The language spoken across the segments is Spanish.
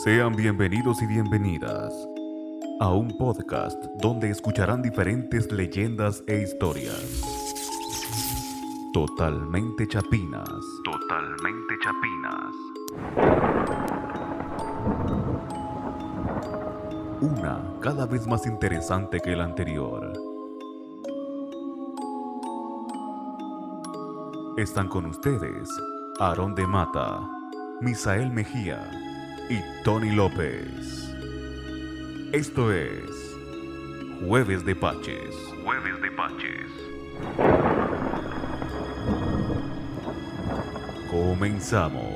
Sean bienvenidos y bienvenidas a un podcast donde escucharán diferentes leyendas e historias. Totalmente chapinas. Totalmente chapinas. Una cada vez más interesante que la anterior. Están con ustedes Aarón de Mata, Misael Mejía y Tony López. Esto es Jueves de Paches. Jueves de Paches. Comenzamos.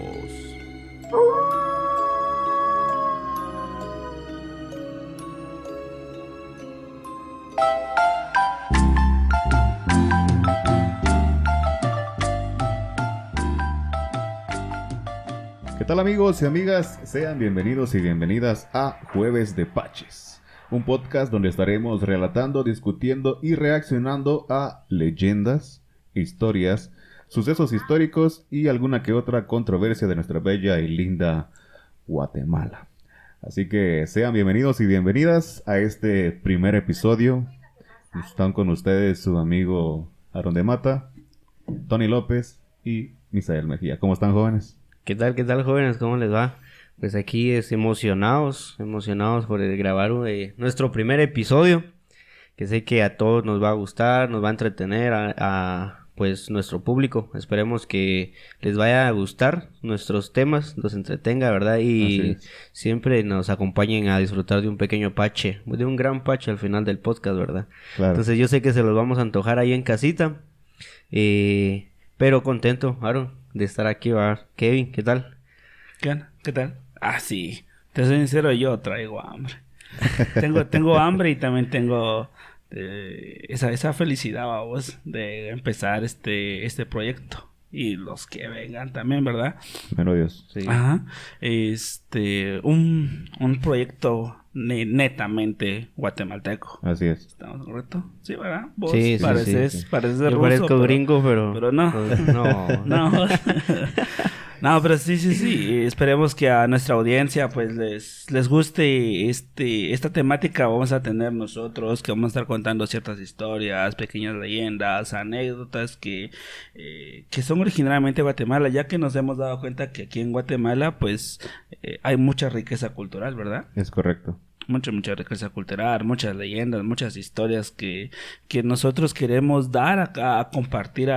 ¿Qué tal amigos y amigas? Sean bienvenidos y bienvenidas a Jueves de Paches, un podcast donde estaremos relatando, discutiendo y reaccionando a leyendas, historias, sucesos históricos y alguna que otra controversia de nuestra bella y linda Guatemala. Así que sean bienvenidos y bienvenidas a este primer episodio. Están con ustedes su amigo Aarón de Mata, Tony López y Misael Mejía. ¿Cómo están, jóvenes? ¿Qué tal, jóvenes? ¿Cómo les va? Pues aquí emocionados por grabar nuestro primer episodio, que sé que a todos nos va a gustar, nos va a entretener a pues nuestro público. Esperemos que les vaya a gustar nuestros temas, los entretenga, ¿verdad? Y siempre nos acompañen a disfrutar de un pequeño pache, de un gran pache al final del podcast, ¿verdad? Claro. Entonces yo sé que se los vamos a antojar ahí en casita, pero contento, Aaron, de estar aquí, ¿verdad? Kevin, ¿qué tal? ¿Qué tal? Ah, sí. Te soy sincero, yo traigo hambre. tengo hambre y también tengo esa felicidad, vos, de empezar este proyecto. Y los que vengan también, ¿verdad? Primero Dios. Sí. Ajá. Un proyecto netamente guatemalteco. Así es. ¿Estamos correctos? Sí, ¿verdad? Vos sí, pareces ruso. Yo parezco gringo, pero no. No. No, pero sí. Esperemos que a nuestra audiencia pues les guste esta temática. Vamos a tener nosotros que vamos a estar contando ciertas historias, pequeñas leyendas, anécdotas que son originalmente de Guatemala, ya que nos hemos dado cuenta que aquí en Guatemala pues hay mucha riqueza cultural, ¿verdad? Es correcto. Mucha riqueza cultural, muchas leyendas, muchas historias que nosotros queremos dar a compartir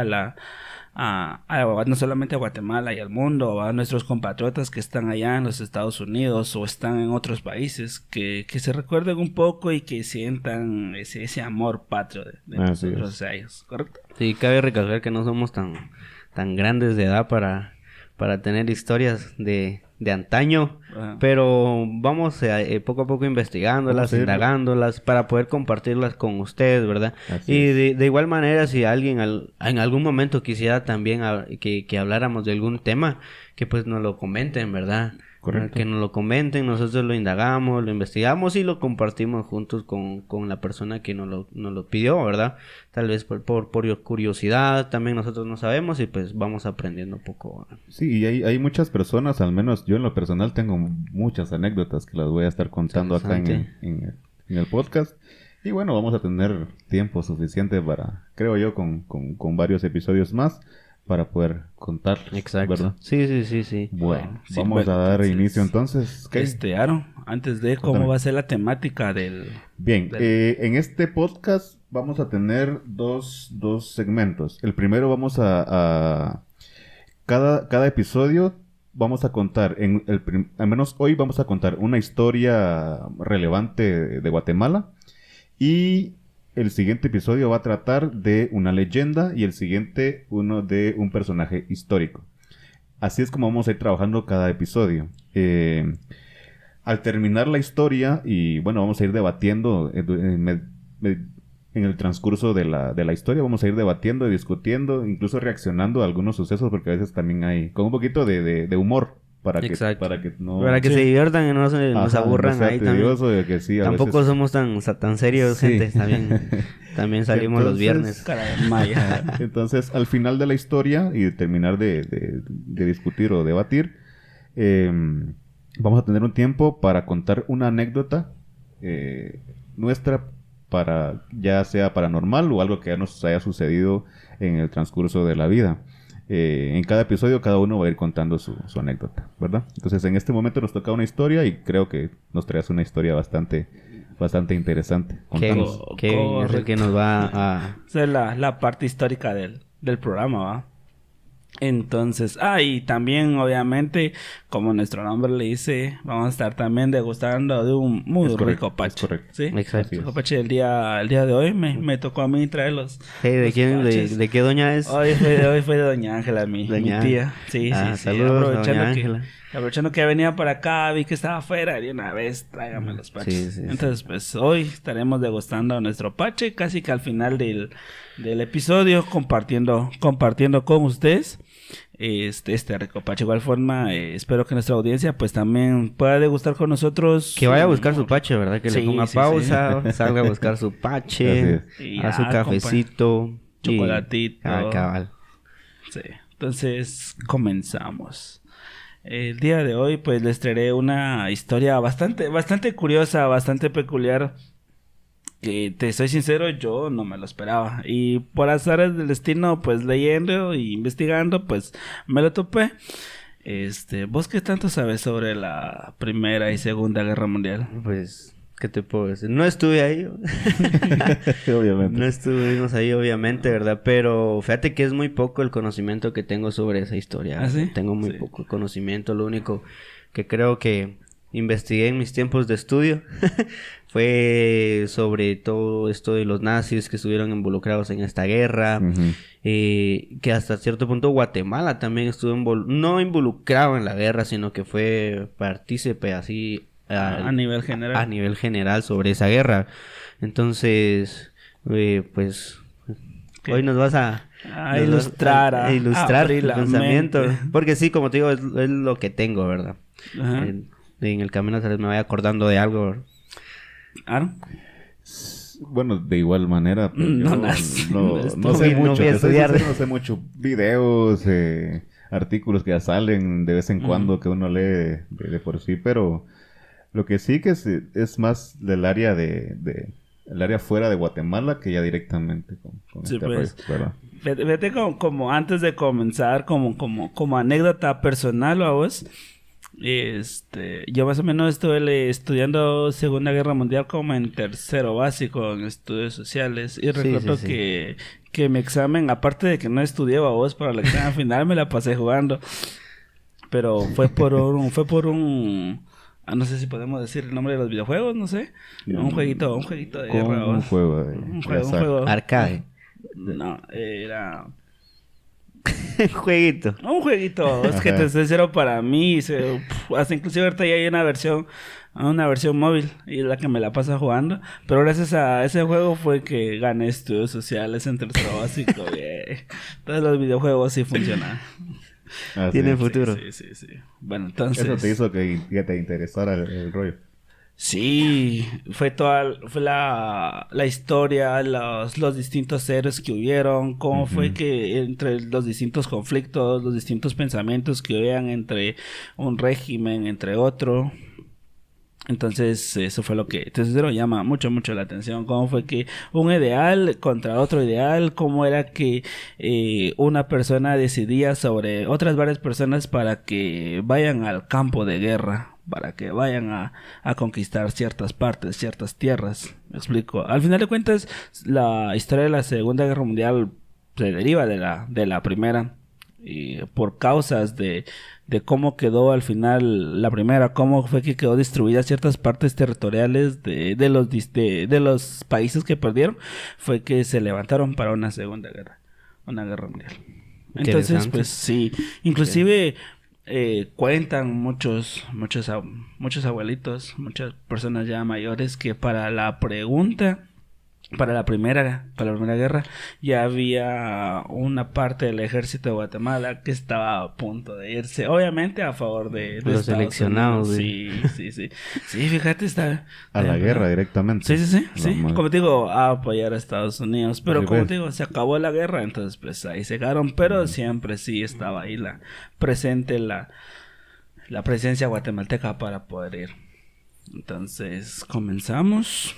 no solamente a Guatemala y al mundo, a nuestros compatriotas que están allá en los Estados Unidos o están en otros países, que se recuerden un poco y que sientan ese amor patrio de nosotros a ellos, ¿correcto? Sí, cabe recalcar que no somos tan grandes de edad para tener historias de antaño, pero vamos poco a poco investigándolas, indagándolas para poder compartirlas con ustedes, ¿verdad? Así y de igual manera, si alguien en algún momento quisiera también que habláramos de algún tema, que pues nos lo comenten, ¿verdad? Correcto. Que nos lo comenten, nosotros lo indagamos, lo investigamos y lo compartimos juntos con la persona que nos lo pidió, ¿verdad? Tal vez por curiosidad, también nosotros no sabemos y pues vamos aprendiendo un poco. Sí, y hay muchas personas, al menos yo en lo personal tengo muchas anécdotas que las voy a estar contando acá en el podcast. Y bueno, vamos a tener tiempo suficiente para, creo yo, con varios episodios más, para poder contar. Exacto. ¿Verdad? Sí. Bueno, vamos a dar inicio entonces. Aaron, antes de cómo va a ser la temática del... Bien, en este podcast vamos a tener dos segmentos. El primero vamos a cada episodio vamos a contar, al menos hoy vamos a contar una historia relevante de Guatemala. Y el siguiente episodio va a tratar de una leyenda y el siguiente uno de un personaje histórico. Así es como vamos a ir trabajando cada episodio. Al terminar la historia, y bueno, vamos a ir debatiendo en el transcurso de la historia, vamos a ir debatiendo y discutiendo, incluso reaccionando a algunos sucesos, porque a veces también hay con un poquito de humor. Para que se diviertan y no se nos aburran ahí también. Tampoco veces... somos tan serios, gente. También salimos los viernes. Entonces, al final de la historia y terminar de discutir o debatir, vamos a tener un tiempo para contar una anécdota nuestra, para ya sea paranormal o algo que ya nos haya sucedido en el transcurso de la vida. En cada episodio cada uno va a ir contando su anécdota, ¿verdad? Entonces en este momento nos toca una historia y creo que nos traes una historia bastante interesante. ¿Qué es el que nos va a...? Esa es la parte histórica del programa, ¿va? Entonces, y también obviamente, como nuestro nombre le dice, vamos a estar también degustando de un muy rico pache. Es correcto. ¿Sí? Exacto. El pache del día de hoy me tocó a mí traerlos. ¿De quién? ¿De qué doña es? Hoy fue de doña Ángela, mi tía. Sí. Saludos, doña Ángela. Aprovechando que venía por acá, vi que estaba afuera y de una vez tráigame los paches. Entonces, pues hoy estaremos degustando nuestro pache, casi que al final del episodio, compartiendo con ustedes este rico pache. Igual forma, espero que nuestra audiencia pues también pueda degustar con nosotros. Que vaya a buscar su pache, ¿verdad? Que le ponga pausa, salga a buscar su pache, a su cafecito, chocolatito. Cabal. Sí. Entonces, comenzamos. El día de hoy pues les traeré una historia bastante curiosa, bastante peculiar. Te soy sincero, yo no me lo esperaba. Y por azares del destino, pues leyendo e investigando, pues me lo topé. ¿Vos qué tanto sabes sobre la Primera y Segunda Guerra Mundial? Pues, ¿qué te puedo decir? No estuve ahí. Obviamente. No estuvimos ahí, obviamente, ¿verdad? Pero fíjate que es muy poco el conocimiento que tengo sobre esa historia. ¿Ah, sí? Tengo muy poco conocimiento. Lo único que creo que investigué en mis tiempos de estudio fue sobre todo esto de los nazis que estuvieron involucrados en esta guerra. Uh-huh. Que hasta cierto punto Guatemala también estuvo no involucrado en la guerra, sino que fue partícipe así a nivel general. A nivel general sobre esa guerra. Entonces, pues hoy nos vas a ilustrar tu pensamiento. Porque sí, como te digo, es lo que tengo, ¿verdad? Ajá. En el camino tal vez me vaya acordando de algo. ¿Aaron? Bueno, de igual manera, pues, no sé no mucho. voy a estudiar. No sé mucho. Videos, artículos que ya salen de vez en cuando que uno lee de por sí, pero lo que sí que es más del área el área fuera de Guatemala que ya directamente con sí, este pues, país, ¿verdad? Vete como antes de comenzar, como anécdota personal a vos. Yo más o menos estuve estudiando Segunda Guerra Mundial como en tercero básico en estudios sociales y recuerdo que mi examen, aparte de que no estudié a vos para el examen final, me la pasé jugando, pero fue por un no sé si podemos decir el nombre de los videojuegos, no sé, un jueguito de guerra. Un juego arcade. No, era jueguito. Un jueguito, es que te soy sincero, para mí, hasta inclusive ahorita ya hay una versión móvil y es la que me la pasa jugando, pero gracias a ese juego fue que gané estudios sociales en tercero básico. Todos los videojuegos sí funcionan. Tienen futuro. Sí. Bueno, entonces eso te hizo que te interesara el rollo. Sí, fue la historia, los distintos héroes que hubieron, cómo fue que entre los distintos conflictos, los distintos pensamientos que habían entre un régimen, entre otro. Entonces, eso fue lo que entonces llama mucho la atención. Cómo fue que un ideal contra otro ideal, cómo era que una persona decidía sobre otras varias personas para que vayan al campo de guerra, para que vayan a conquistar ciertas partes, ciertas tierras. Me explico. Al final de cuentas, la historia de la Segunda Guerra Mundial se deriva de la Primera. Y por causas de cómo quedó al final la Primera, cómo fue que quedó destruidas ciertas partes territoriales de los países que perdieron, fue que se levantaron para una Segunda Guerra, una guerra mundial. Entonces, pues sí, inclusive cuentan muchos abuelitos, muchas personas ya mayores que para la Primera Guerra ya había una parte del ejército de Guatemala que estaba a punto de irse, obviamente a favor de los seleccionados. Sí, fíjate, está a la guerra directamente. Sí. Como te digo, a apoyar a Estados Unidos, pero como te digo, se acabó la guerra, entonces pues ahí se quedaron, pero siempre sí estaba ahí presente la la presencia guatemalteca para poder ir. Entonces, comenzamos.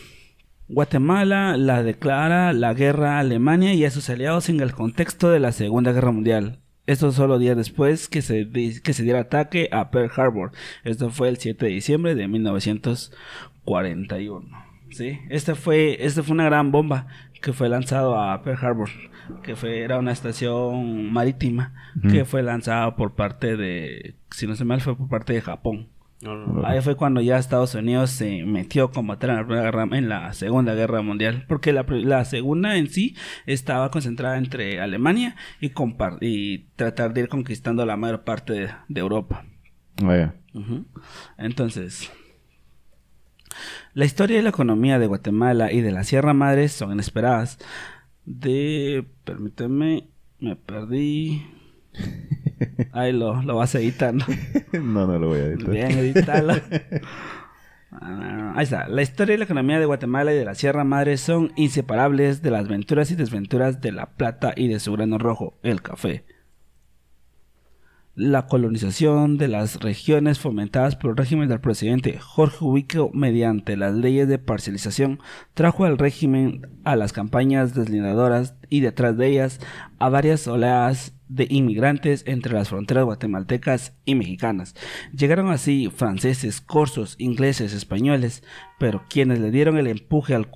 Guatemala la declara la guerra a Alemania y a sus aliados en el contexto de la Segunda Guerra Mundial. Esto solo días después que se diera ataque a Pearl Harbor. Esto fue el 7 de diciembre de 1941. ¿Sí? Esta fue una gran bomba que fue lanzado a Pearl Harbor, que era una estación marítima que fue lanzada por parte de, si no se mal, fue por parte de Japón. Ahí fue cuando ya Estados Unidos se metió como tal en la Segunda Guerra Mundial, porque la segunda en sí estaba concentrada entre Alemania y tratar de ir conquistando la mayor parte de Europa. Entonces, la historia y la economía de Guatemala y de la Sierra Madre son inesperadas. Permíteme, me perdí. Ahí lo vas editando. No lo voy a editar. Bien, editalo. Ahí está. La historia y la economía de Guatemala y de la Sierra Madre son inseparables de las aventuras y desventuras de la plata y de su grano rojo, el café. La colonización de las regiones fomentadas por el régimen del presidente Jorge Ubico mediante las leyes de parcialización trajo al régimen a las campañas deslindadoras y detrás de ellas a varias oleadas de inmigrantes entre las fronteras guatemaltecas y mexicanas. Llegaron así franceses, corsos, ingleses, españoles, pero quienes le dieron el empuje al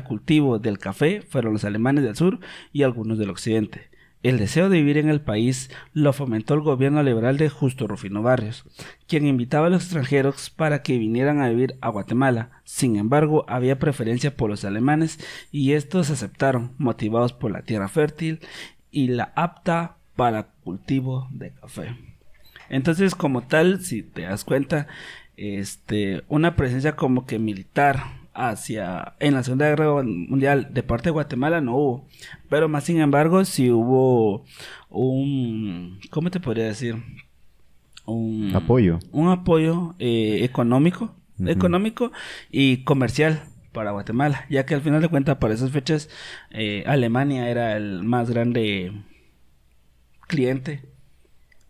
cultivo del café fueron los alemanes del sur y algunos del occidente. El deseo de vivir en el país lo fomentó el gobierno liberal de Justo Rufino Barrios, quien invitaba a los extranjeros para que vinieran a vivir a Guatemala. Sin embargo, había preferencia por los alemanes y estos aceptaron, motivados por la tierra fértil y la apta para cultivo de café. Entonces, como tal, si te das cuenta, una presencia como que militar en la Segunda Guerra Mundial de parte de Guatemala no hubo, pero más sin embargo sí hubo ¿cómo te podría decir? Un apoyo económico y comercial para Guatemala, ya que al final de cuentas para esas fechas Alemania era el más grande cliente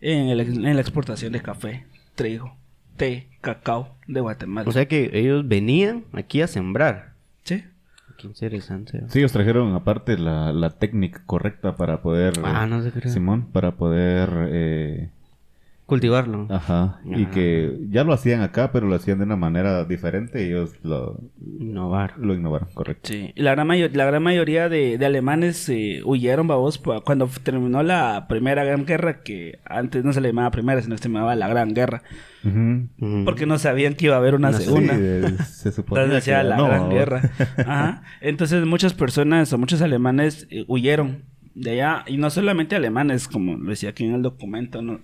en la exportación de café, trigo, té, cacao de Guatemala. O sea que ellos venían aquí a sembrar. Sí. Qué interesante. Sí, ellos trajeron aparte la técnica correcta para poder... no se cree. Simón, para poder... cultivarlo. Ajá. Y que ya lo hacían acá, pero lo hacían de una manera diferente y ellos lo innovaron, correcto. Sí. Y la gran mayoría de alemanes huyeron, cuando terminó la Primera Gran Guerra, que antes no se le llamaba Primera, sino que se llamaba la Gran Guerra. Porque no sabían que iba a haber una segunda. Sí, se suponía entonces decía la Gran Guerra. Ajá. Entonces muchas personas o muchos alemanes huyeron de allá, y no solamente alemanes, como lo decía aquí en el documento, ¿no?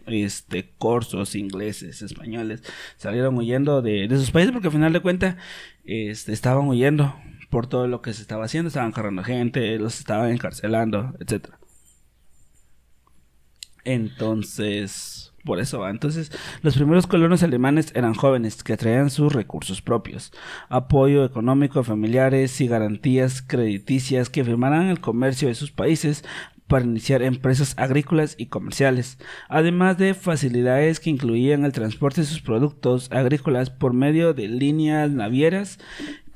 Corsos, ingleses, españoles, salieron huyendo de sus países porque al final de cuentas estaban huyendo por todo lo que se estaba haciendo, estaban agarrando gente, los estaban encarcelando, etcétera. Entonces, por eso va. Entonces, los primeros colonos alemanes eran jóvenes que traían sus recursos propios, apoyo económico a familiares y garantías crediticias que firmaran el comercio de sus países para iniciar empresas agrícolas y comerciales, además de facilidades que incluían el transporte de sus productos agrícolas por medio de líneas navieras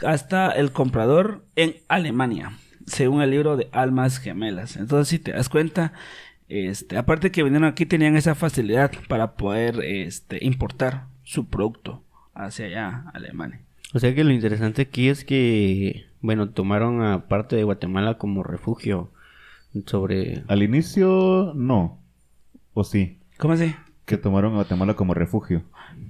hasta el comprador en Alemania, según el libro de Almas Gemelas. Entonces, si te das cuenta, aparte que vinieron aquí, tenían esa facilidad para poder importar su producto hacia allá, Alemania. O sea que lo interesante aquí es que, bueno, tomaron a parte de Guatemala como refugio Al inicio, no. ¿O sí? ¿Cómo así? Que tomaron a Guatemala como refugio.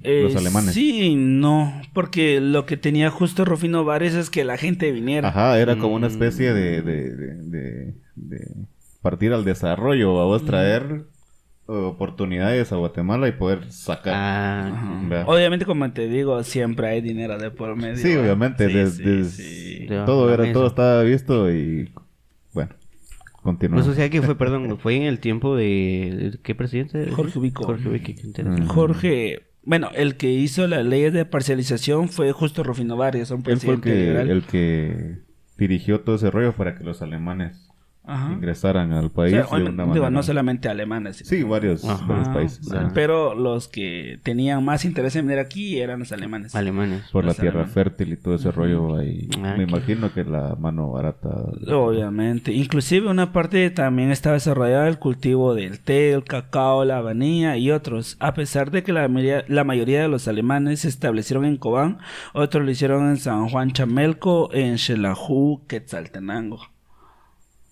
Los alemanes. Sí, no. Porque lo que tenía Justo Rufino Barrios es que la gente viniera. Ajá, era como una especie de partir al desarrollo, a vos traer oportunidades a Guatemala y poder sacar. Obviamente, como te digo, siempre hay dinero de por medio. Sí, obviamente. Todo estaba visto y bueno, continuó. Pues, o sea que fue en el tiempo de ¿qué presidente? Jorge Ubico. Qué interesante. Jorge, bueno, el que hizo las leyes de parcialización fue Justo Rufino Barrios, un presidente Él fue el que dirigió todo ese rollo para que los alemanes ingresaran al país. O sea, digo, no solamente alemanes. Sí, varios países. Pero los que tenían más interés en venir aquí eran los alemanes. Por la tierra fértil y todo ese rollo ahí. Me imagino que la mano barata. Obviamente. Inclusive una parte también estaba desarrollada el cultivo del té, el cacao, la vanilla y otros. A pesar de que la mayoría de los alemanes se establecieron en Cobán, otros lo hicieron en San Juan Chamelco, en Xelajú, Quetzaltenango.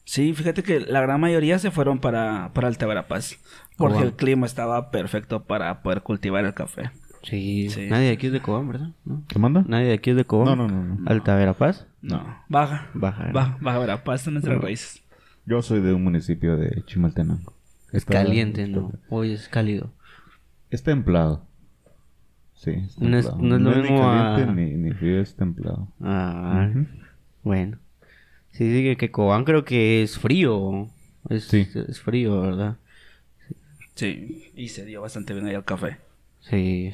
Sí, fíjate que la gran mayoría se fueron para Alta Verapaz, porque el clima estaba perfecto para poder cultivar el café. Sí. Nadie de aquí es de Cobán, ¿verdad? ¿No? ¿Qué manda? Nadie de aquí es de Cobán. No. ¿Alta Verapaz? No. Baja Verapaz son nuestras raíces. Yo soy de un municipio de Chimaltenango. Es caliente, ¿no? Hoy es cálido. Es templado. Sí, es templado. No es lo mismo ni caliente ni frío, es templado. Bueno. Sí, dice que Cobán creo que es frío. Es frío, ¿verdad? Sí, y se dio bastante bien ahí al café. Sí.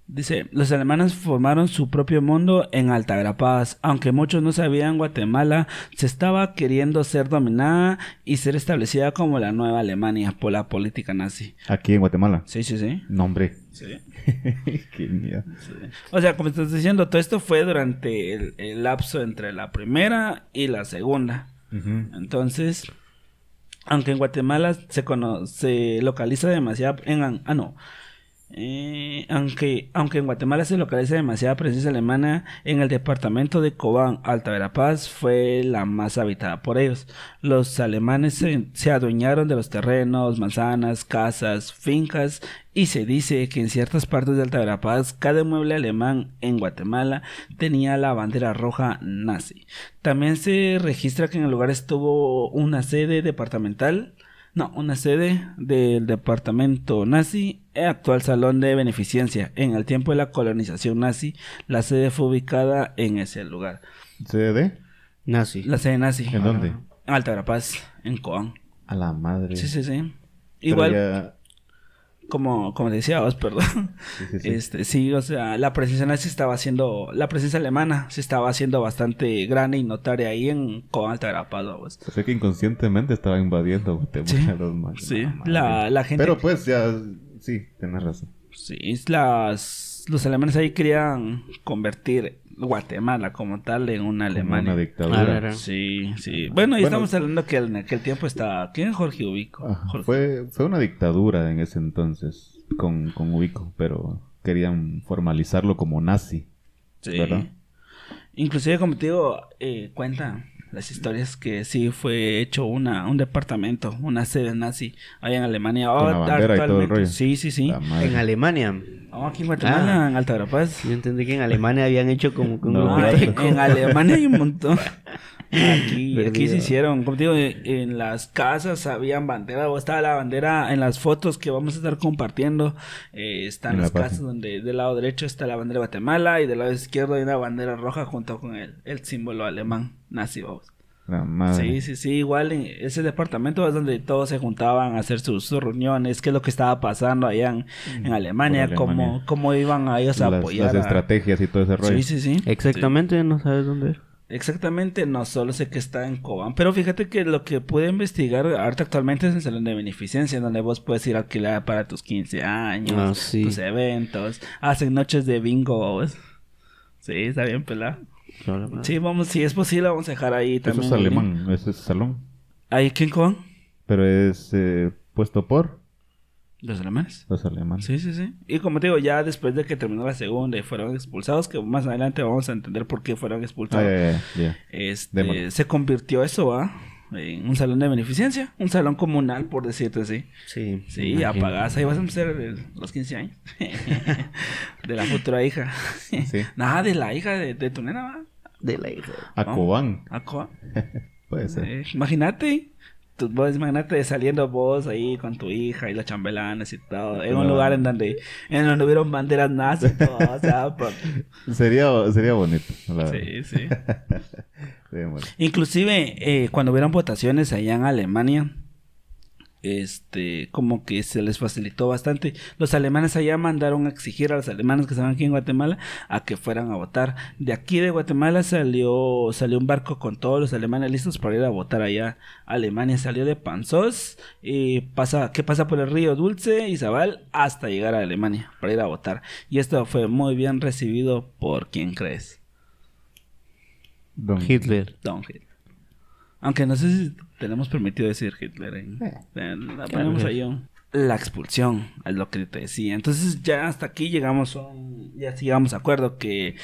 Dice, los alemanes formaron su propio mundo en Alta Verapaz. Aunque muchos no sabían, Guatemala se estaba queriendo ser dominada y ser establecida como la nueva Alemania por la política nazi. ¿Aquí en Guatemala? Sí. No, hombre. Sí. Qué miedo. Sí. O sea, como estás diciendo, todo esto fue durante el lapso entre la primera y la segunda. Entonces, aunque en Guatemala se localiza demasiado aunque en Guatemala se localiza demasiada presencia alemana, en el departamento de Cobán, Alta Verapaz fue la más habitada por ellos. Los alemanes se adueñaron de los terrenos, manzanas, casas, fincas, y se dice que en ciertas partes de Alta Verapaz cada mueble alemán en Guatemala tenía la bandera roja nazi. También se registra que en el lugar estuvo una sede del departamento nazi, el actual salón de beneficencia. En el tiempo de la colonización nazi, la sede fue ubicada en ese lugar. ¿Sede? Nazi. La sede nazi. ¿En dónde? Alta Verapaz, en Cobán. A la madre. Sí. Igual, como decía vos, perdón. Sí, o sea, la presencia alemana se estaba haciendo bastante grande y notoria ahí en Cobán, Alta Verapaz, vos. O sea que inconscientemente estaba invadiendo Guatemala los malos. Sí, la gente... Pero pues ya... Sí, tenés razón. Sí, los alemanes ahí querían convertir Guatemala como tal en una Alemania. Una dictadura. Sí. Bueno, estamos hablando que en aquel tiempo estaba... ¿Quién es Jorge Ubico? Fue una dictadura en ese entonces con Ubico, pero querían formalizarlo como nazi. Sí. ¿Verdad? Inclusive, como te digo, cuenta las historias que sí fue hecho un departamento, una sede nazi allá en Alemania. Con la bandera y todo el rollo. Sí. En Alemania. Aquí en Guatemala, en Alta Verapaz. Yo entendí que en Alemania habían hecho como que en Alemania hay un montón. Aquí se hicieron, como te digo, en las casas habían banderas, o estaba la bandera en las fotos que vamos a estar compartiendo. Están las casas donde del lado derecho está la bandera de Guatemala y del lado izquierdo hay una bandera roja junto con el símbolo alemán nazi, vamos. Sí, igual en ese departamento es donde todos se juntaban a hacer sus reuniones, qué es lo que estaba pasando allá en Alemania, cómo iban a ellos a apoyar. Las estrategias y todo ese rollo. Sí. Exactamente, no sabes dónde es. Exactamente, no solo sé que está en Cobán, pero fíjate que lo que pude investigar ahorita actualmente es el salón de beneficencia, donde vos puedes ir a alquilar para tus 15 años, tus eventos, hacen noches de bingo, ¿vos? Sí, está bien pelado. Sí, si es posible, vamos a dejar ahí también. Eso es alemán, ese es salón. ¿Ahí quién Cobán? Pero es puesto por... ¿Los alemanes? Los alemanes. Sí. Y como te digo, ya después de que terminó la segunda y fueron expulsados, que más adelante vamos a entender por qué fueron expulsados. Se convirtió eso, en un salón de beneficencia, un salón comunal, por decirte así. Sí, apagás, ahí vas a hacer los 15 años de la futura hija. Sí. Nada, de la hija de tu nena, ¿va? De la hija. A Cobán. Puede ser. Imagínate saliendo vos ahí con tu hija y los chambelanes y todo, en un lugar en donde hubieron banderas nazis y todo, o sea, sería bonito. Sí. Inclusive, cuando hubieron votaciones allá en Alemania, como que se les facilitó bastante. Los alemanes allá mandaron a exigir a los alemanes que estaban aquí en Guatemala a que fueran a votar. De aquí de Guatemala salió un barco con todos los alemanes listos para ir a votar allá. Alemania salió de Panzós y pasa por el río Dulce y Zabal hasta llegar a Alemania para ir a votar. Y esto fue muy bien recibido por ¿quién crees? Don Hitler. Aunque no sé si tenemos permitido decir Hitler. La ponemos ahí. La expulsión, es lo que te decía. Entonces ya hasta aquí llegamos a acuerdo que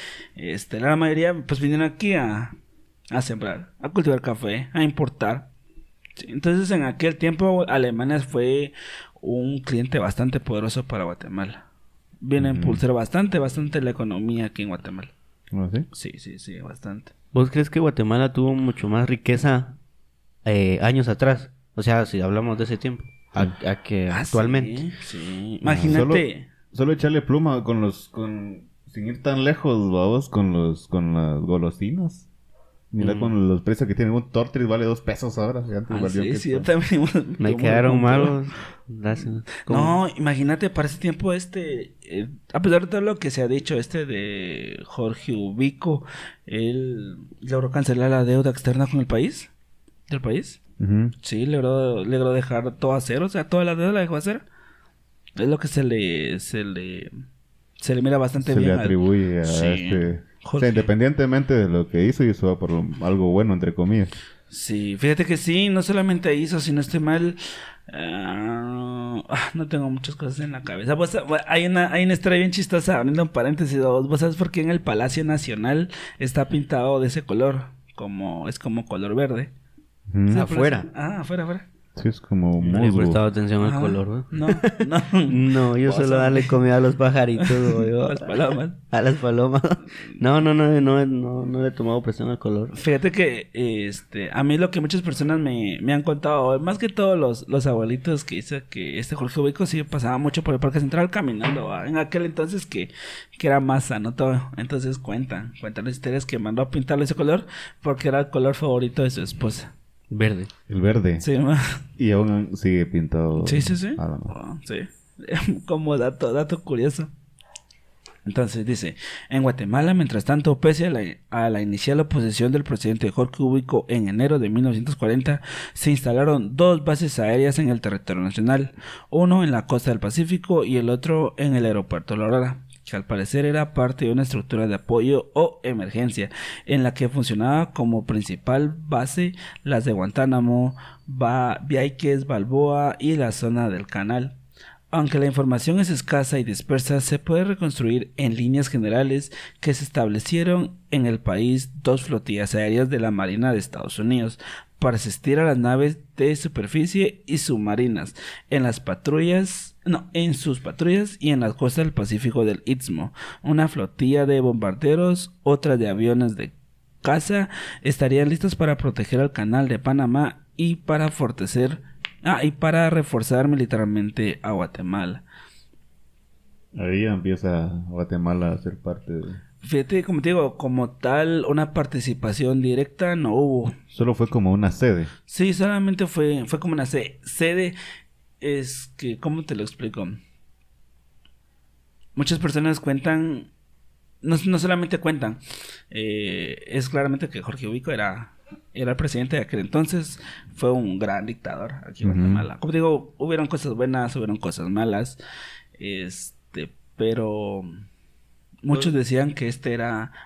la mayoría pues vinieron aquí a sembrar, a cultivar café, a importar. Sí, entonces en aquel tiempo Alemania fue un cliente bastante poderoso para Guatemala. Viene a impulsar bastante la economía aquí en Guatemala. ¿Ah, sí? Sí, bastante. ¿Vos crees que Guatemala tuvo mucho más riqueza años atrás? O sea, si hablamos de ese tiempo, a que actualmente. Sí. Imagínate. Solo echarle pluma sin ir tan lejos, vamos, con las golosinas. Mira con los precios que tienen. Un Tortris vale 2 pesos ahora. Sí, yo también. Me quedaron malos. No, imagínate, para ese tiempo a pesar de todo lo que se ha dicho, de Jorge Ubico, él logró cancelar la deuda externa con el país. ¿Del país? Uh-huh. Sí, logró dejar todo a cero. O sea, toda la deuda la dejó a cero. Es lo que se le mira bastante bien. Se le atribuye a Jorge. O sea, independientemente de lo que hizo por algo bueno, entre comillas. Sí, fíjate que sí, no solamente hizo, si no estoy mal, no tengo muchas cosas en la cabeza. Hay una historia bien chistosa, abriendo un paréntesis. ¿Vos sabes por qué en el Palacio Nacional está pintado de ese color? Es como color verde. Afuera. Afuera. Sí, es como no le he prestado atención al color, ¿no? No, yo solo darle comida a los pajaritos, a las palomas. A las palomas. No le he tomado presión al color. Fíjate que a mí lo que muchas personas me han contado, más que todos los abuelitos, que dice que Jorge Ubico sí pasaba mucho por el Parque Central caminando, en aquel entonces que era más sano todo. Entonces cuentan las historias que mandó a pintarle ese color porque era el color favorito de su esposa. Verde. El verde. Sí, y aún sigue pintado. Sí. Sí. Como dato curioso. Entonces dice, en Guatemala, mientras tanto, pese a la inicial oposición del presidente Jorge Ubico en enero de 1940, se instalaron 2 bases aéreas en el territorio nacional, uno en la costa del Pacífico y el otro en el aeropuerto La Aurora, que al parecer era parte de una estructura de apoyo o emergencia, en la que funcionaba como principal base las de Guantánamo, Vieques, Balboa y la zona del Canal. Aunque la información es escasa y dispersa, se puede reconstruir en líneas generales que se establecieron en el país 2 flotillas aéreas de la Marina de Estados Unidos para asistir a las naves de superficie y submarinas en sus patrullas y en las costas del Pacífico del Istmo. Una flotilla de bombarderos, otra de aviones de caza, estarían listas para proteger el Canal de Panamá y para reforzar militarmente a Guatemala. Ahí empieza Guatemala a ser parte de... Fíjate, como te digo, como tal, una participación directa no hubo. Solo fue como una sede. Sí, solamente fue como una sede. Es que, ¿cómo te lo explico? Muchas personas cuentan, no solamente cuentan, es claramente que Jorge Ubico era el presidente de aquel entonces, fue un gran dictador aquí en Guatemala. Como digo, hubieron cosas buenas, hubieron cosas malas, pero muchos decían que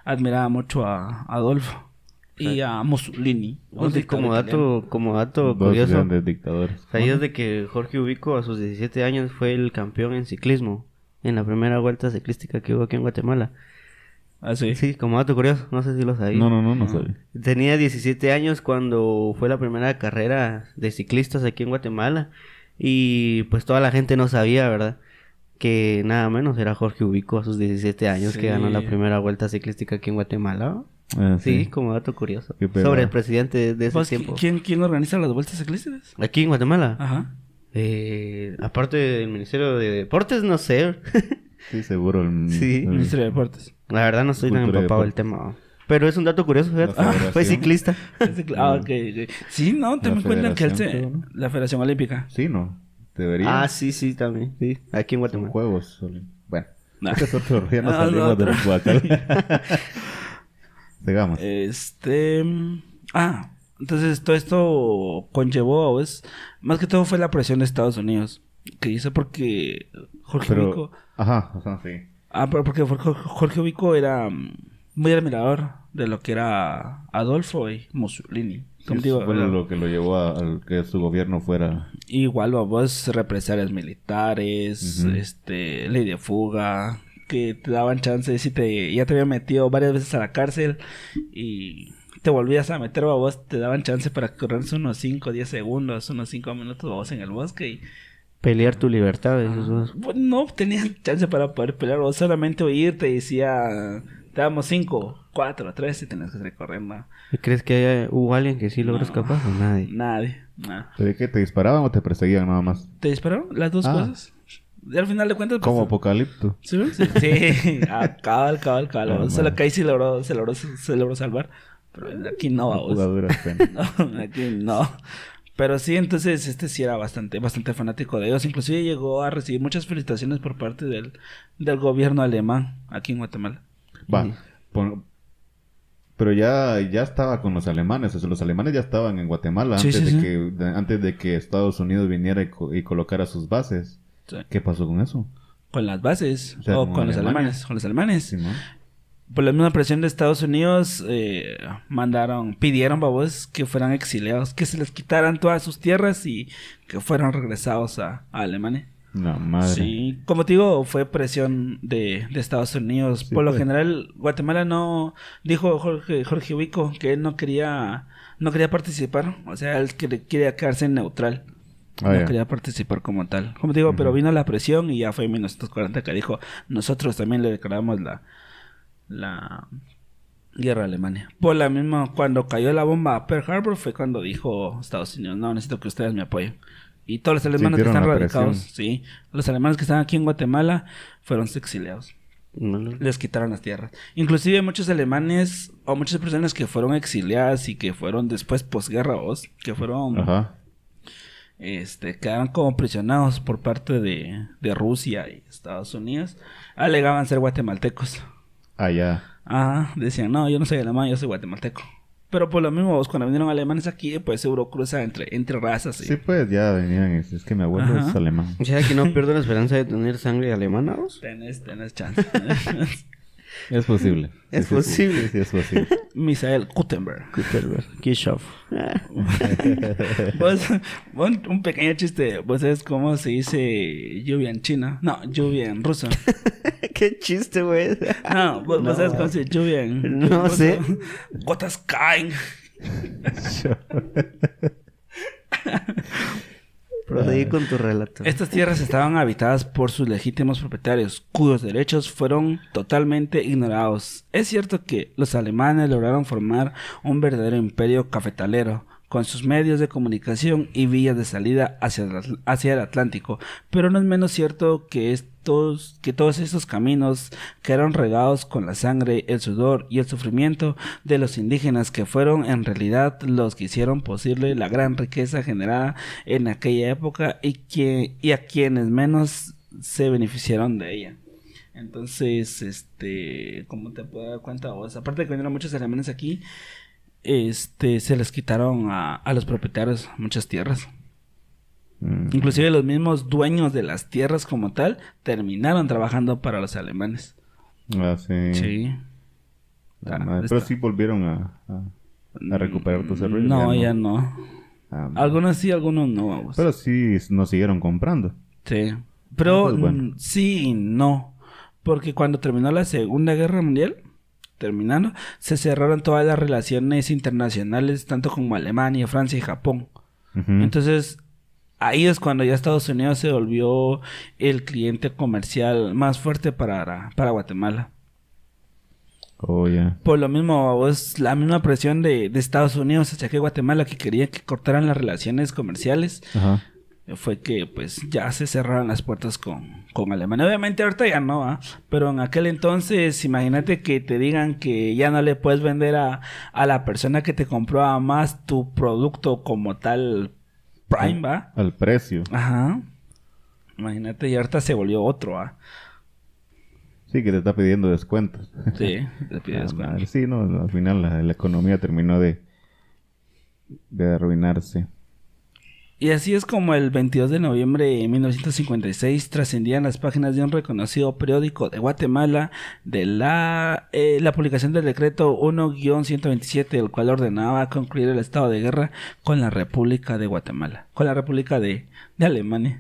admiraba mucho a Adolfo y a Mussolini. Como dato curioso, grandes dictadores. ¿Sabías de que Jorge Ubico a sus 17 años fue el campeón en ciclismo en la primera vuelta ciclística que hubo aquí en Guatemala? ¿Ah, sí? Sí, como dato curioso, no sé si lo sabía. No sabía. Tenía 17 años cuando fue la primera carrera de ciclistas aquí en Guatemala y pues toda la gente no sabía, ¿verdad? Que nada menos era Jorge Ubico a sus 17 años que ganó la primera vuelta ciclística aquí en Guatemala. Sí, como dato curioso. Sobre el presidente de ese tiempo. ¿Quién organiza las vueltas ciclísticas? Aquí en Guatemala. Ajá. Aparte del Ministerio de Deportes, no sé. Sí, seguro. Ministerio de Deportes. La verdad no estoy tan empapado del tema. Pero es un dato curioso, fíjate. Fue ciclista. Ok. Sí, no, ten en cuenta que la Federación Olímpica. Sí, no. Debería. Sí, también. Sí, aquí en Guatemala. Juegos. Bueno. Este es otro. Ya nos salimos de los Guacal. Sigamos. Entonces todo esto conllevó, pues, más que todo fue la presión de Estados Unidos. Que hizo porque Jorge Ubico... sí. Porque Jorge Ubico era muy admirador de lo que era Adolfo y Mussolini. Como digo, fue lo que lo llevó a que su gobierno fuera... Igual, vos, represalias militares, ley de fuga, que te daban chance, ya te habían metido varias veces a la cárcel y te volvías a meter, vos, te daban chance para correrse unos 5, 10 segundos, unos 5 minutos, vos, en el bosque y... Pelear tu libertad, Pues no tenían chance para poder pelear, vos solamente oír te decía, te damos 5, 4, 3 y tenías que recorrer, ¿no? ¿Y crees que hubo alguien que sí logró escapar o nadie? Nadie. ¿Pero qué? ¿Te disparaban o te perseguían nada más? ¿Te dispararon? Las dos cosas. Y al final de cuentas... Como Apocalipto. ¿Sí? Cabal. Solo que ahí sí se logró salvar. Pero aquí no, vamos. No, aquí no. Pero sí, entonces sí era bastante fanático de ellos. Inclusive llegó a recibir muchas felicitaciones por parte del gobierno alemán aquí en Guatemala. Pero ya estaba con los alemanes. O sea, los alemanes ya estaban en Guatemala antes de que Estados Unidos viniera y colocara sus bases. Sí. ¿Qué pasó con eso? ¿Con las bases? ¿O con los alemanes? Con los alemanes. Sí, ¿no? Por la misma presión de Estados Unidos, pidieron, babos, que fueran exiliados, que se les quitaran todas sus tierras y que fueran regresados a Alemania. No, madre. Sí, como te digo, fue presión de Estados Unidos. Sí, por lo general, Guatemala no... Dijo Jorge Ubico que él no quería participar. O sea, él quería quedarse neutral. Quería participar como tal. Como te digo, pero vino la presión y ya fue en 1940 que dijo, nosotros también le declaramos la guerra a Alemania. Por la misma, cuando cayó la bomba a Pearl Harbor fue cuando dijo Estados Unidos, no, necesito que ustedes me apoyen. Y todos los alemanes que están radicados, los alemanes que están aquí en Guatemala fueron exiliados. Les quitaron las tierras. Inclusive muchos alemanes o muchas personas que fueron exiliadas y que fueron después posguerra, que fueron quedaron como prisioneros por parte de Rusia y Estados Unidos, alegaban ser guatemaltecos. Decían, no, yo no soy alemán, yo soy guatemalteco. Pero por lo mismo, cuando vinieron alemanes aquí, pues seguro cruza entre razas. Sí, pues ya venían, es que mi abuelo es alemán. O sea, que no pierdo la esperanza de tener sangre alemana, ¿vos? Tenés chance. Es posible. Es posible. Sí, es posible. Misael Gutenberg. Kirchhoff. Un pequeño chiste. ¿Vos sabés cómo se dice lluvia en China? No, lluvia en ruso. Qué chiste, güey. No, ¿vos sabés cómo se dice lluvia en No ruso? sé. Gotas caen. Proseguí con tu relato. Estas tierras estaban habitadas por sus legítimos propietarios, cuyos derechos fueron totalmente ignorados. Es cierto que los alemanes lograron formar un verdadero imperio cafetalero, con sus medios de comunicación y vías de salida hacia el Atlántico, pero no es menos cierto que todos estos caminos quedaron regados con la sangre, el sudor y el sufrimiento de los indígenas, que fueron en realidad los que hicieron posible la gran riqueza generada en aquella época y a quienes menos se beneficiaron de ella. Entonces, como te puedo dar cuenta vos, aparte de que vinieron muchos alemanes aquí, se les quitaron a los propietarios muchas tierras. Inclusive los mismos dueños de las tierras como tal terminaron trabajando para los alemanes. Sí. Pero sí volvieron a recuperar tus errores. No, ya no. Algunos sí, algunos no. Vamos. Pero sí nos siguieron comprando. Sí. Pero sí y no. Porque cuando terminó la Segunda Guerra Mundial, se cerraron todas las relaciones internacionales, tanto como Alemania, Francia y Japón. Entonces, ahí es cuando ya Estados Unidos se volvió el cliente comercial más fuerte para Guatemala. Por lo mismo, la misma presión de Estados Unidos hacia que Guatemala, que quería que cortaran las relaciones comerciales, fue que pues ya se cerraron las puertas con Alemania. Obviamente ahorita ya no, ¿ah? Pero en aquel entonces, imagínate que te digan que ya no le puedes vender a la persona que te compró más tu producto como tal Prime, ¿va? Al precio. Ajá. Imagínate, y ahorita se volvió otro, ¿ah? Sí, que te está pidiendo descuentos. Sí, te pide descuentos. Sí, no, al final la economía terminó de arruinarse. Y así es como el 22 de noviembre de 1956 trascendían las páginas de un reconocido periódico de Guatemala de la publicación del decreto 1-127, el cual ordenaba concluir el estado de guerra con la República de Guatemala, con la República de Alemania.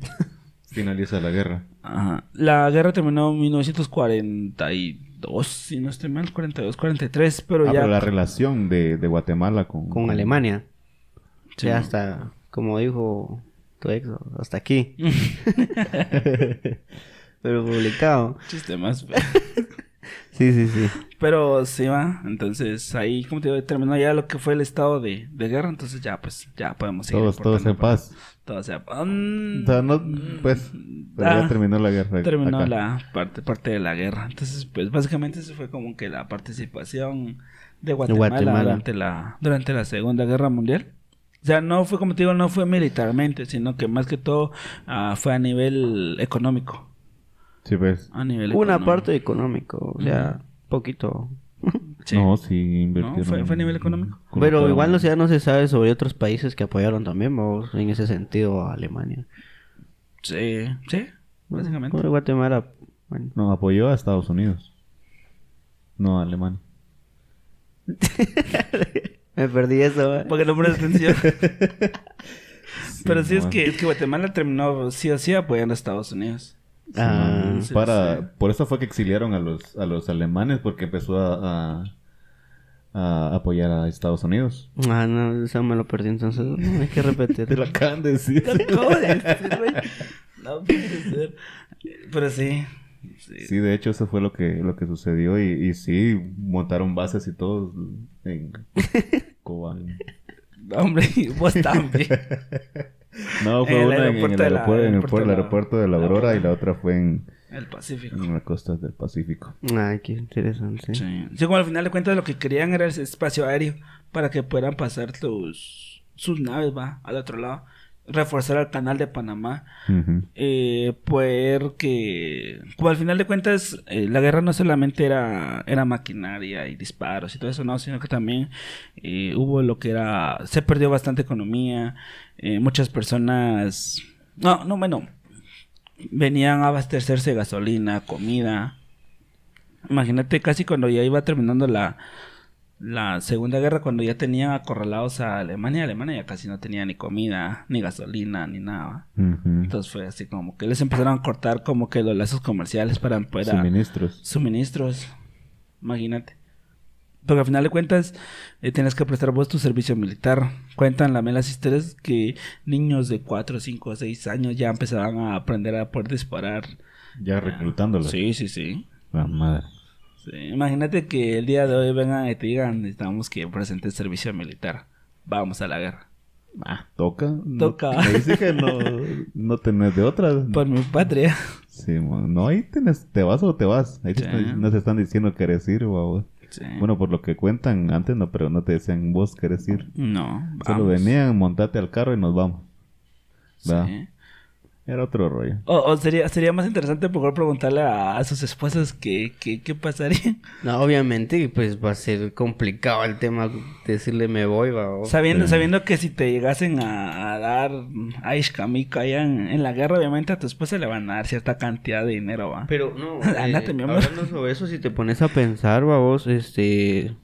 Finaliza la guerra. Ajá. La guerra terminó en 1942, si no estoy mal, 42, 43, pero ya... Pero la relación de Guatemala con Alemania. Sí. Ya hasta, como dijo tu ex, hasta aquí. Pero publicado. Chiste más. Sí. Pero sí va, entonces ahí, como te digo, terminó ya lo que fue el estado de guerra, entonces ya pues, ya podemos seguir. Todos en paz. Todos en paz. O sea, no, pues, pero ya terminó la guerra. Terminó acá. la parte de la guerra. Entonces, pues, básicamente eso fue como que la participación de Guatemala. Durante la Segunda Guerra Mundial. O sea, no fue, como te digo, no fue militarmente, sino que más que todo fue a nivel económico. Sí, pues. A nivel Una económico. parte económico, o sea, poquito. Sí. No, sí, invirtieron. No, fue a nivel económico. Pero igual no se sabe sobre otros países que apoyaron también, vamos, en ese sentido a Alemania. Sí, básicamente. Bueno, Guatemala, bueno. No, apoyó a Estados Unidos. No a Alemania. Me perdí eso, Porque no pones atención. Pero sí, no, es que Guatemala terminó sí o sí apoyando a Estados Unidos. Ah, sí, Por eso fue que exiliaron a los alemanes, porque empezó a apoyar a Estados Unidos. no, eso me lo perdí, entonces no, hay que repetir. Te lo acaban de decir. ¿Cómo decir, güey? No puede ser. Pero sí. Sí, de hecho eso fue lo que sucedió y sí, montaron bases y todo en Cobán. Hombre, vos también. No, fue En el una en aeropuerto el de la- aeropuerto de la Aurora y la otra fue en El Pacífico. las costas del Pacífico. Ay, qué interesante. Sí. Sí, como al final de cuentas lo que querían era ese espacio aéreo para que puedan pasar sus naves, va, al otro lado. Reforzar el canal de Panamá. Ujú. Poder que... Como al final de cuentas la guerra no solamente era maquinaria y disparos y todo eso, no, sino que también hubo lo que era... Se perdió bastante economía. Muchas personas... Bueno... Venían a abastecerse de gasolina, comida. Imagínate casi cuando ya iba terminando la Segunda Guerra, cuando ya tenían acorralados a Alemania. Alemania ya casi no tenía ni comida, ni gasolina, ni nada. Ujú. Entonces fue así como que les empezaron a cortar como que los lazos comerciales para poder suministros. Imagínate. Porque al final de cuentas tienes que prestar vos tu servicio militar. Cuentan las historias que niños de 4, 5, 6 años ya empezaban a aprender a poder disparar. Ya reclutándolos. Sí. La madre. Sí. Imagínate que el día de hoy vengan y te digan, necesitamos que presentes servicio militar. Vamos a la guerra. Toca. Toca. Me dice que no tenés de otra. Por mi patria. Sí, man. No, ahí te vas o te vas. Ahí Sí. no te están diciendo que eres ir, o Sí. bueno, por lo que cuentan antes no, pero no te decían vos querés ir. No, Solo vamos. venían, montate al carro y nos vamos. ¿Verdad? Sí. Era otro rollo. O sería más interesante poder preguntarle a sus esposas qué pasaría. No, obviamente, pues va a ser complicado el tema decirle me voy, va. Sabiendo que si te llegasen a dar a Ishkamika allá en la guerra, obviamente a tu esposa le van a dar cierta cantidad de dinero, va. Pero no, Ándate, mi amor. hablando sobre eso, si te pones a pensar, va vos,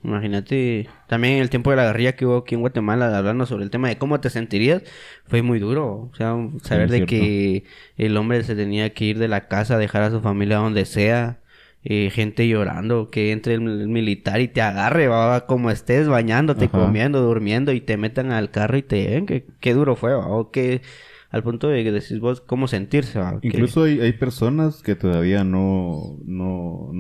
imagínate, también el tiempo de la guerrilla que hubo aquí en Guatemala, hablando sobre el tema de cómo te sentirías, fue muy duro, o sea, saber de cierto. que el hombre se tenía que ir de la casa, dejar a su familia donde sea, gente llorando, que entre el militar y te agarre, va, como estés, bañándote, Ajá. comiendo, durmiendo, y te metan al carro y te lleven, qué duro fue, va, o que al punto de que decís vos cómo sentirse. ¿Va? Incluso hay personas que todavía no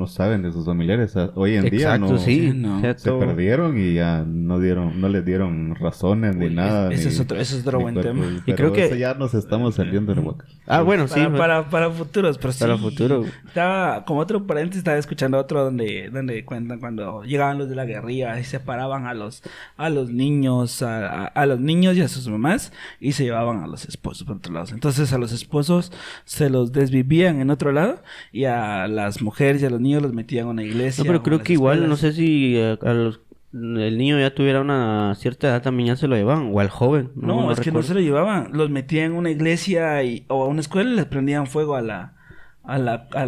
saben de sus familiares. Hoy en día no, sí, se perdieron y ya no les dieron razones ni nada. Ese es otro buen tema. Y creo que ya nos estamos saliendo de la boca. Bueno, sí. Para futuros, pero para futuro. Estaba, como otro paréntesis, estaba escuchando otro donde cuentan cuando llegaban los de la guerrilla y separaban a los niños, a los niños y a sus mamás y se llevaban a los esposos por otro lado. Entonces a los esposos se los desvivían en otro lado y a las mujeres y a los niños los metían a una iglesia. No, pero creo que igual, no sé si el niño ya tuviera una cierta edad, también ya se lo llevaban, o al joven. No, es que no se lo llevaban, los metían en una iglesia o a una escuela y les prendían fuego a la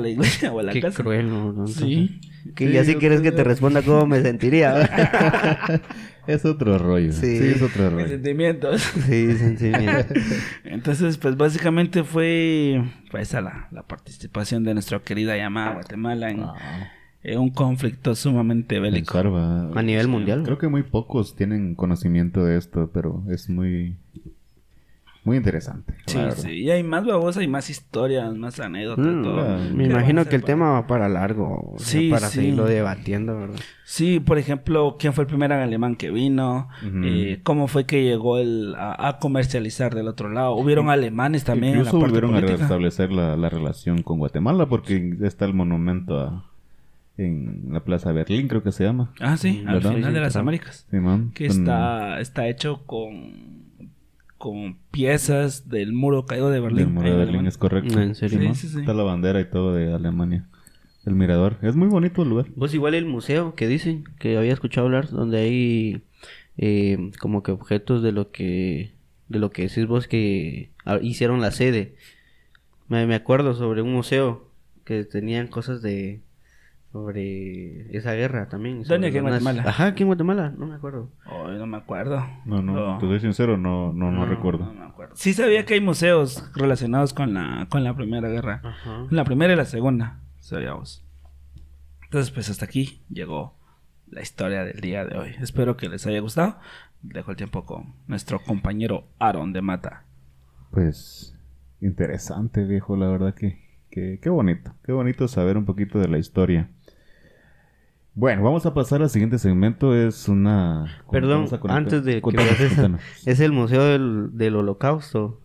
iglesia o a la casa. Qué cruel, ¿no? Sí. Que ya si quieres que te responda cómo me sentiría. Es otro rollo. Sí, es otro rollo. Sentimientos. Sí, sentimientos. Entonces, pues básicamente fue esa la participación de nuestra querida llamada Guatemala en un conflicto sumamente bélico. A nivel mundial. Creo que muy pocos tienen conocimiento de esto, pero es muy interesante. Sí. Y hay más babosa y más historias, más anécdotas. Todo. Me imagino que el tema va para largo. Sí, para seguirlo debatiendo, ¿verdad? Sí, por ejemplo, ¿quién fue el primer alemán que vino? ¿Cómo fue que llegó a comercializar del otro lado? Hubieron alemanes también. Incluso volvieron a restablecer la relación con Guatemala porque está el monumento en la Plaza Berlín, creo que se llama. Ah, sí, al final de las Américas. Sí, que está hecho con piezas del muro caído de Berlín. El muro de Berlín es correcto. ¿En serio? Sí. Está la bandera y todo de Alemania. El mirador. Es muy bonito el lugar. Vos igual el museo que dicen, que había escuchado hablar, donde hay como que objetos de lo que decís vos que hicieron la sede. Me acuerdo sobre un museo que tenían cosas sobre esa guerra también. ¿Dónde? ¿Aquí en Guatemala? Ajá, aquí en Guatemala, no me acuerdo. No me acuerdo. No, te soy sincero, no recuerdo. No me acuerdo. Sí sabía que hay museos relacionados con la Primera Guerra. Ajá. La Primera y la Segunda, sabíamos. Entonces, pues hasta aquí llegó la historia del día de hoy. Espero que les haya gustado. Dejo el tiempo con nuestro compañero Aaron de Mata. Pues, interesante, viejo, la verdad que qué bonito. Qué bonito saber un poquito de la historia. Bueno, vamos a pasar al siguiente segmento. Es una... Perdón, antes de que es el Museo del Holocausto.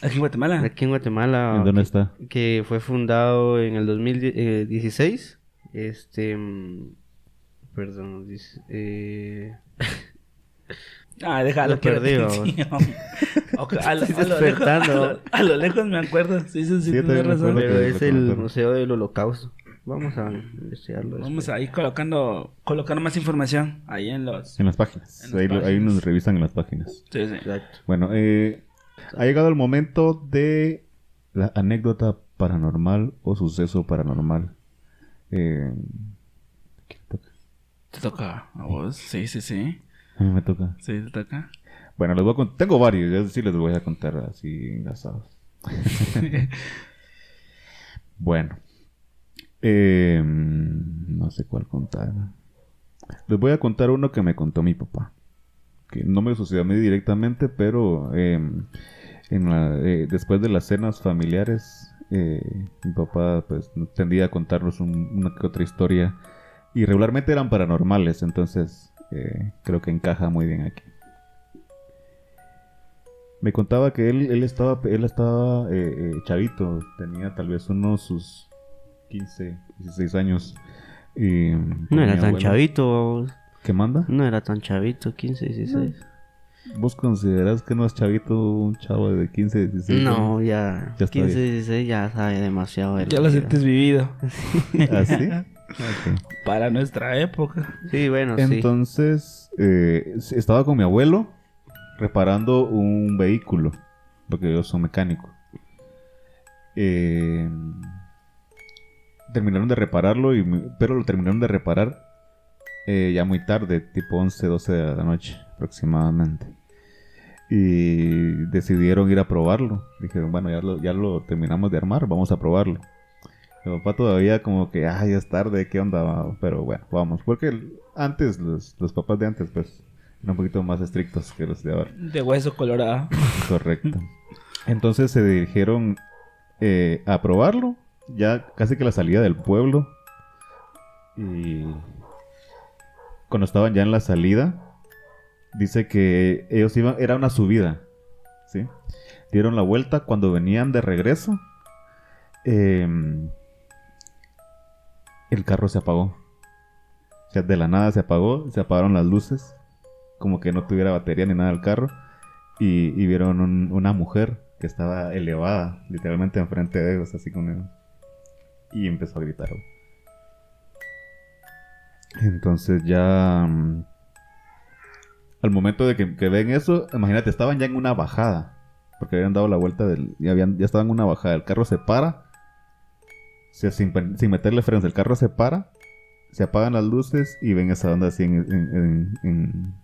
¿Aquí en Guatemala? Aquí en Guatemala. ¿En dónde está? Que fue fundado en el 2016. Perdón, déjalo. Lo perdí. A lo lejos me acuerdo. Sí, tienes razón. Pero es el Museo del Holocausto. Vamos a investigarlo. Vamos ahí colocando más información ahí en las páginas. Ahí nos revisan en las páginas. Sí. Exacto. Bueno, ha llegado el momento de la anécdota paranormal o suceso paranormal. ¿Quién toca? ¿Te toca a vos? Sí. A mí me toca. Sí, te toca. Bueno, les voy a contar. Tengo varios, yo sí les voy a contar así enlazados. Bueno. No sé cuál contar. Les voy a contar uno que me contó mi papá. Que no me sucedió a mí directamente, pero después de las cenas familiares, mi papá pues tendía a contarnos una que otra historia. Y regularmente eran paranormales, entonces creo que encaja muy bien aquí. Me contaba que él estaba chavito, tenía tal vez sus 15, 16 años. Y no era tan chavito. ¿Qué manda? No era tan chavito, 15, 16. ¿Vos considerás que no es chavito un chavo de 15, 16? No, ya 15, 16 ya sabe demasiado. Ya lo sientes vivido. ¿Ah, sí? Okay. Para nuestra época. Sí, bueno, Entonces, estaba con mi abuelo reparando un vehículo, porque yo soy mecánico. Terminaron de repararlo, pero lo terminaron de reparar ya muy tarde, tipo 11, 12 de la noche aproximadamente. Y decidieron ir a probarlo. Dijeron, bueno, ya lo terminamos de armar, vamos a probarlo. Mi papá todavía como que, ya es tarde, ¿qué onda? Pero bueno, vamos. Porque antes, los papás de antes, pues, eran un poquito más estrictos que los de ahora. De hueso colorado. Correcto. Entonces se dirigieron a probarlo, ya casi que la salida del pueblo. Y cuando estaban ya en la salida, dice que ellos iban, era una subida, ¿sí? Dieron la vuelta cuando venían de regreso. El carro se apagó. O sea, de la nada se apagó, se apagaron las luces, como que no tuviera batería ni nada el carro. Y vieron una mujer que estaba elevada, literalmente enfrente de ellos, así con ellos. Y empezó a gritar. Entonces ya... al momento de que ven eso, imagínate, estaban ya en una bajada. Porque habían dado la vuelta ya estaban en una bajada. El carro se para. O sea, sin meterle frenos, el carro se para. Se apagan las luces y ven esa onda así en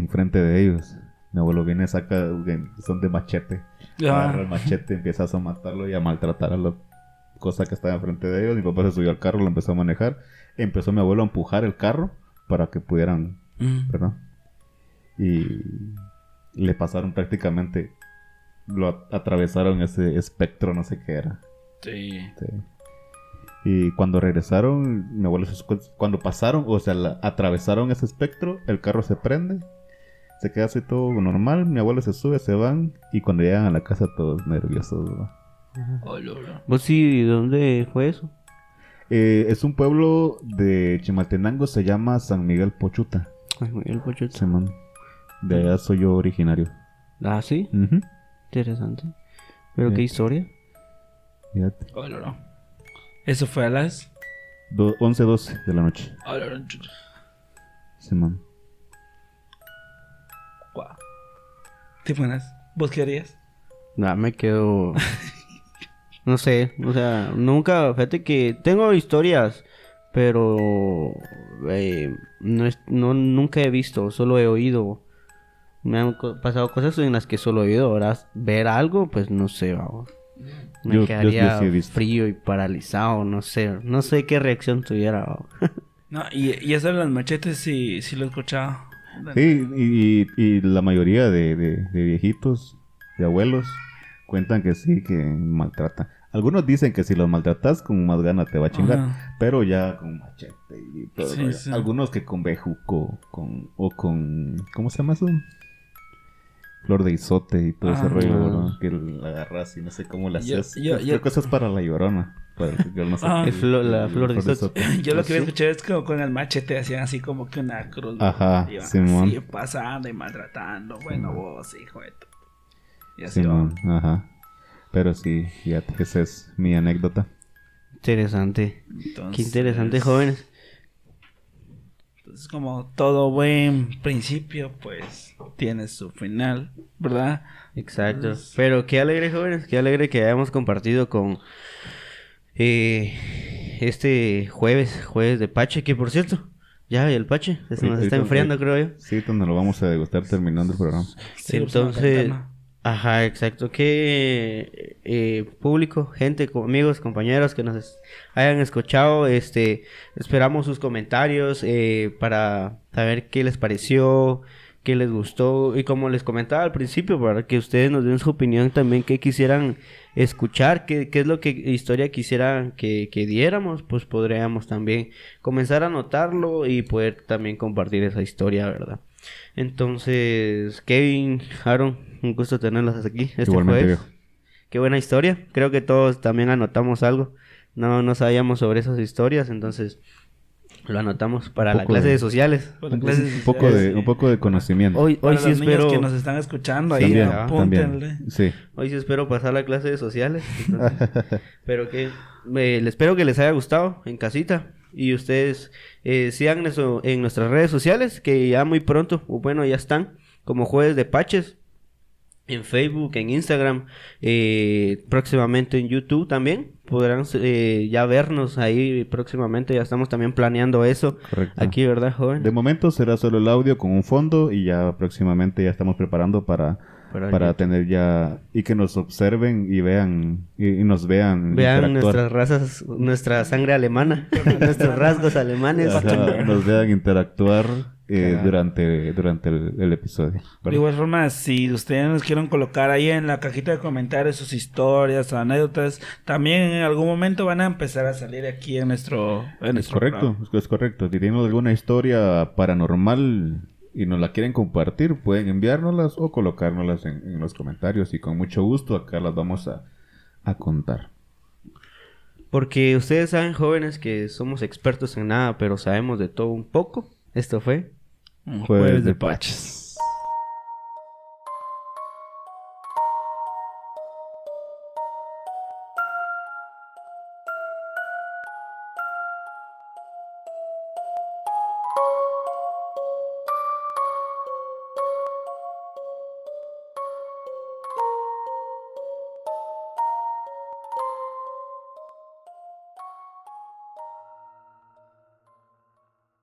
frente de ellos. Mi abuelo viene, saca, son de machete. Agarra el machete, empieza a matarlo y a maltratar a la cosa que estaba enfrente de ellos. Mi papá se subió al carro, lo empezó a manejar. Empezó mi abuelo a empujar el carro para que pudieran, ¿verdad? Y le pasaron prácticamente, lo atravesaron ese espectro, no sé qué era. Sí. Y cuando regresaron, mi abuelo, cuando pasaron, o sea, atravesaron ese espectro, el carro se prende. Se queda así todo normal, mi abuelo se sube, se van, y cuando llegan a la casa todos nerviosos, ¿verdad? ¿Vos sí? ¿Dónde fue eso? Es un pueblo de Chimaltenango, se llama San Miguel Pochuta. San Miguel Pochuta. Sí, man. De allá soy yo originario. Ah, ¿sí? Uh-huh. Interesante. ¿Pero qué historia? Fíjate. ¿Eso fue a las? 11:12 de la noche. Sí, man. Wow. ¿Te buenas? ¿Vos qué harías? Nah, me quedo... no sé, o sea, nunca... Fíjate que tengo historias, pero... nunca he visto, solo he oído. Me han pasado cosas en las que solo he oído. Ahora, ver algo, pues no sé, vamos. Me quedaría sí he visto. frío y paralizado, no sé. No sé qué reacción tuviera, vamos. No, y eso de las machetes sí lo he escuchado. Sí, y la mayoría de viejitos, de abuelos, cuentan que sí, que maltratan. Algunos dicen que si los maltratas, con más ganas te va a chingar. Ajá. Pero ya con machete y todo. Sí, sí. Algunos que con bejuco, o con... ¿Cómo se llama eso? Flor de izote y todo ese rollo, ¿verdad? Que la agarras y no sé cómo la haces. Creo que eso es para la llorona. Yo no sé. La flor de izote. Yo lo que había escuchado es como con el machete hacían así como que una cruz. Ajá, Simón. Así pasando y maltratando. Bueno, vos, hijo de tu. Y así Simón, ajá. Pero sí, fíjate, esa es mi anécdota. Interesante. Entonces, qué interesante, jóvenes. Entonces, como todo buen principio, pues tiene su final, ¿verdad? Exacto. Pero qué alegre, jóvenes, qué alegre que hayamos compartido con este jueves de Pache, que por cierto, ya el Pache se nos está enfriando, creo yo. Sí, donde lo vamos a degustar terminando el programa. Sí, entonces, ajá, exacto. Que público, gente, amigos, compañeros que nos hayan escuchado, esperamos sus comentarios para saber qué les pareció, qué les gustó, y como les comentaba al principio, para que ustedes nos den su opinión también, qué quisieran escuchar, qué es lo que historia quisieran que diéramos, pues podríamos también comenzar a anotarlo y poder también compartir esa historia, ¿verdad? Entonces, Kevin, Aaron, un gusto tenerlos aquí Igualmente, jueves. viejo. Qué buena historia. Creo que todos también anotamos algo. No sabíamos sobre esas historias, entonces lo anotamos para la clase de sociales. Un poco de conocimiento. Hoy Para sí los niños espero que nos están escuchando ahí, También, apúntenle. Sí. Hoy sí espero pasar la clase de sociales. Entonces, pero que espero que les haya gustado en casita. Y ustedes sigan eso en nuestras redes sociales, que ya muy pronto, o bueno, ya están, como Jueves de Paches, en Facebook, en Instagram, próximamente en YouTube también. Podrán ya vernos ahí próximamente, ya estamos también planeando eso. Correcto. Aquí, ¿verdad, joven? De momento será solo el audio con un fondo y ya próximamente ya estamos preparando para para tener ya... Y que nos observen y vean... Y nos vean nuestras razas, nuestra sangre alemana, nuestros rasgos alemanes. Ajá, nos vean interactuar durante el episodio. De igual forma, si ustedes nos quieren colocar ahí en la cajita de comentarios sus historias o anécdotas, también en algún momento van a empezar a salir aquí en nuestro correcto, es correcto. Si tienen alguna historia paranormal y nos la quieren compartir, pueden enviárnoslas o colocárnoslas en los comentarios y con mucho gusto acá las vamos a contar. Porque ustedes saben, jóvenes, que somos expertos en nada, pero sabemos de todo un poco. Esto fue un jueves de Paches.